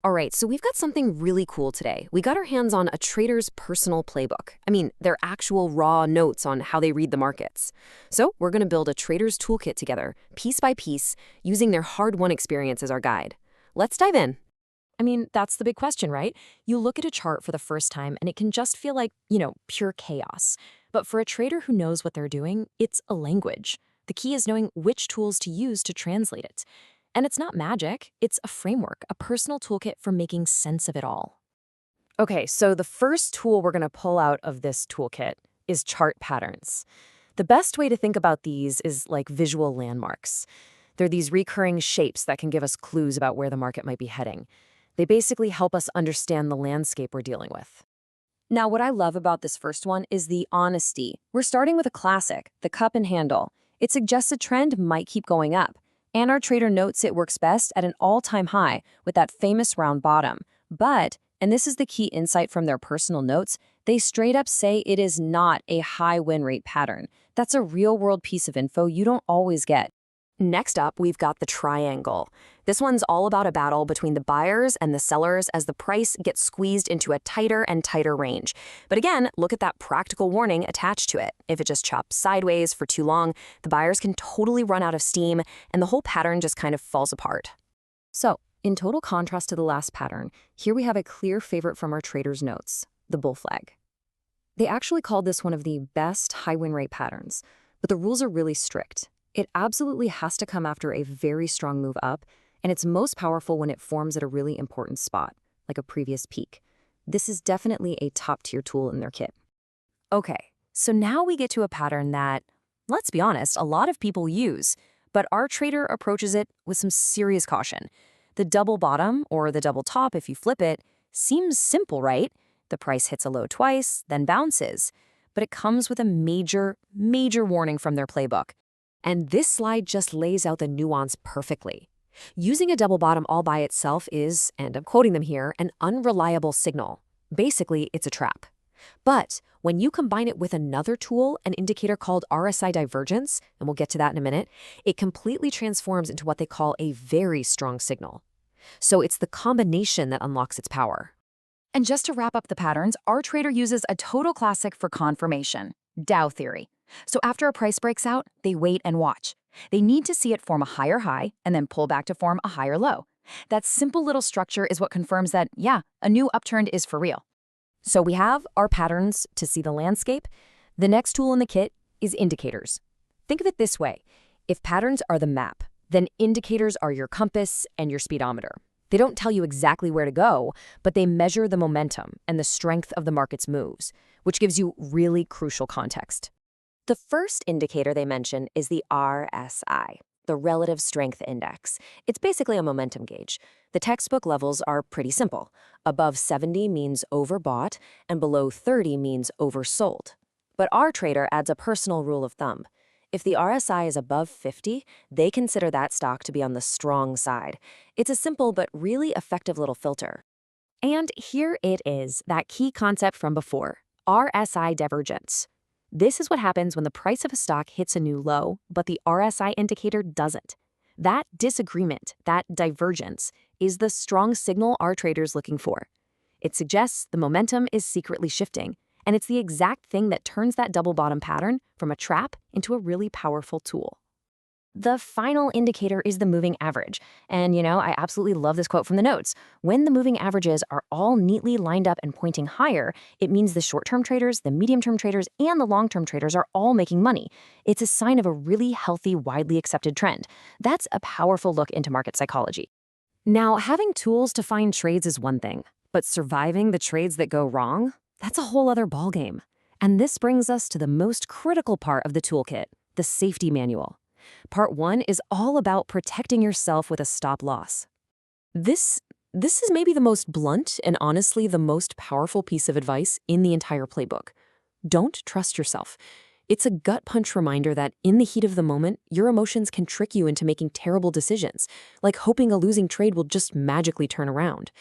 All right, so we've got something really cool today. We got our hands on a trader's personal playbook. I mean, their actual raw notes on how they read the markets. So we're going to build a trader's toolkit together, piece by piece, using their hard-won experience as our guide. Let's dive in. I mean, that's the big question, right? You look at a chart for the first time and it can just feel like, pure chaos. But for a trader who knows what they're doing, it's a language. The key is knowing which tools to use to translate it. And it's not magic, it's a framework, a personal toolkit for making sense of it all. Okay, so the first tool we're going to pull out of this toolkit is chart patterns. The best way to think about these is like visual landmarks. They're these recurring shapes that can give us clues about where the market might be heading. They basically help us understand the landscape we're dealing with. Now, what I love about this first one is the honesty. We're starting with a classic, the cup and handle. It suggests a trend might keep going up. And our trader notes it works best at an all-time high with that famous round bottom. But, and this is the key insight from their personal notes, they straight up say it is not a high win rate pattern. That's a real-world piece of info you don't always get. Next up, we've got the triangle. This one's all about a battle between the buyers and the sellers as the price gets squeezed into a tighter and tighter range. But again, look at that practical warning attached to it. If it just chops sideways for too long, the buyers can totally run out of steam, and the whole pattern just kind of falls apart. So, in total contrast to the last pattern, here we have a clear favorite from our traders' notes, the bull flag. They actually called this one of the best high win rate patterns, but the rules are really strict. It absolutely has to come after a very strong move up, and it's most powerful when it forms at a really important spot, like a previous peak. This is definitely a top-tier tool in their kit. Okay, so now we get to a pattern that, let's be honest, a lot of people use, but our trader approaches it with some serious caution. The double bottom, or the double top if you flip it, seems simple, right? The price hits a low twice, then bounces. But it comes with a major, major warning from their playbook. And this slide just lays out the nuance perfectly. Using a double bottom all by itself is, and I'm quoting them here, an unreliable signal. Basically, it's a trap. But when you combine it with another tool, an indicator called RSI divergence, and we'll get to that in a minute, it completely transforms into what they call a very strong signal. So it's the combination that unlocks its power. And just to wrap up the patterns, our trader uses a total classic for confirmation, Dow theory. So after a price breaks out, they wait and watch. They need to see it form a higher high and then pull back to form a higher low. That simple little structure is what confirms that, yeah, a new upturn is for real. So we have our patterns to see the landscape. The next tool in the kit is indicators. Think of it this way. If patterns are the map, then indicators are your compass and your speedometer. They don't tell you exactly where to go, but they measure the momentum and the strength of the market's moves, which gives you really crucial context. The first indicator they mention is the RSI, the Relative Strength Index. It's basically a momentum gauge. The textbook levels are pretty simple. Above 70 means overbought, and below 30 means oversold. But our trader adds a personal rule of thumb. If the RSI is above 50, they consider that stock to be on the strong side. It's a simple but really effective little filter. And here it is, that key concept from before, RSI divergence. This is what happens when the price of a stock hits a new low, but the RSI indicator doesn't. That disagreement, that divergence, is the strong signal our trader's looking for. It suggests the momentum is secretly shifting, and it's the exact thing that turns that double bottom pattern from a trap into a really powerful tool. The final indicator is the moving average. And, I absolutely love this quote from the notes. When the moving averages are all neatly lined up and pointing higher, it means the short-term traders, the medium-term traders, and the long-term traders are all making money. It's a sign of a really healthy, widely accepted trend. That's a powerful look into market psychology. Now, having tools to find trades is one thing, but surviving the trades that go wrong, that's a whole other ballgame. And this brings us to the most critical part of the toolkit, the safety manual. Part 1 is all about protecting yourself with a stop loss. This is maybe the most blunt and honestly the most powerful piece of advice in the entire playbook. Don't trust yourself. It's a gut punch reminder that in the heat of the moment, your emotions can trick you into making terrible decisions, like hoping a losing trade will just magically turn around.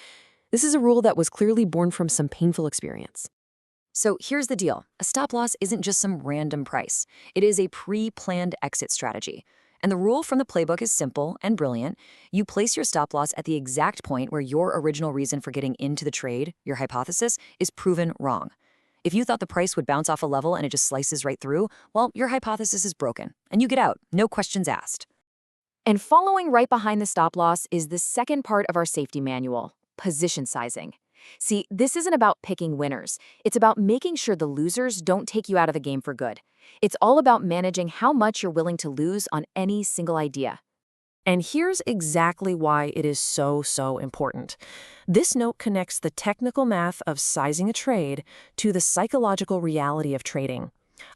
This is a rule that was clearly born from some painful experience. So here's the deal. A stop loss isn't just some random price. It is a pre-planned exit strategy. And the rule from the playbook is simple and brilliant. You place your stop loss at the exact point where your original reason for getting into the trade, your hypothesis, is proven wrong. If you thought the price would bounce off a level and it just slices right through, well, your hypothesis is broken, and you get out, no questions asked. And following right behind the stop loss is the second part of our safety manual, position sizing. See, this isn't about picking winners. It's about making sure the losers don't take you out of the game for good. It's all about managing how much you're willing to lose on any single idea. And here's exactly why it is so important. This note connects the technical math of sizing a trade to the psychological reality of trading.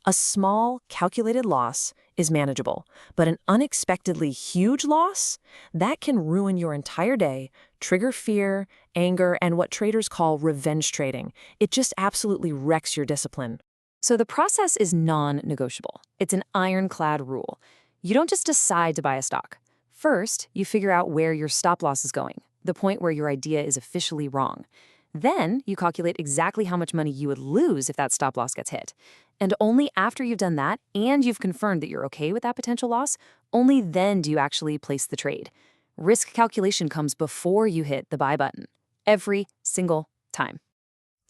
A small, calculated loss is manageable, but an unexpectedly huge loss? That can ruin your entire day, trigger fear, anger, and what traders call revenge trading. It just absolutely wrecks your discipline. So the process is non-negotiable. It's an ironclad rule. You don't just decide to buy a stock. First, you figure out where your stop loss is going, the point where your idea is officially wrong. Then, you calculate exactly how much money you would lose if that stop loss gets hit. And only after you've done that, and you've confirmed that you're okay with that potential loss, only then do you actually place the trade. Risk calculation comes before you hit the buy button. Every single time.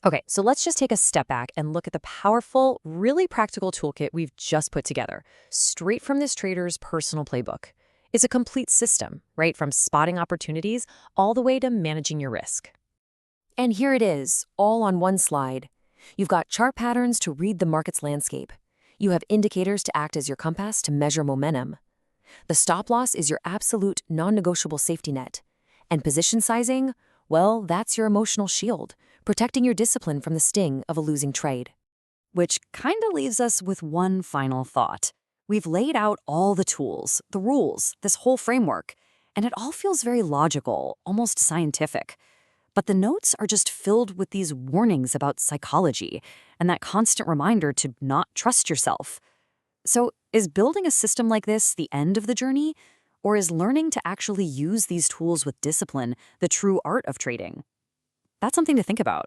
Okay, so let's just take a step back and look at the powerful, really practical toolkit we've just put together, straight from this trader's personal playbook. It's a complete system, right? From spotting opportunities all the way to managing your risk. And here it is, all on one slide. You've got chart patterns to read the market's landscape. You have indicators to act as your compass to measure momentum. The stop loss is your absolute non-negotiable safety net. And position sizing, well, that's your emotional shield, protecting your discipline from the sting of a losing trade. Which kind of leaves us with one final thought. We've laid out all the tools, the rules, this whole framework, and it all feels very logical, almost scientific. But the notes are just filled with these warnings about psychology and that constant reminder to not trust yourself. So is building a system like this the end of the journey? Or is learning to actually use these tools with discipline the true art of trading? That's something to think about.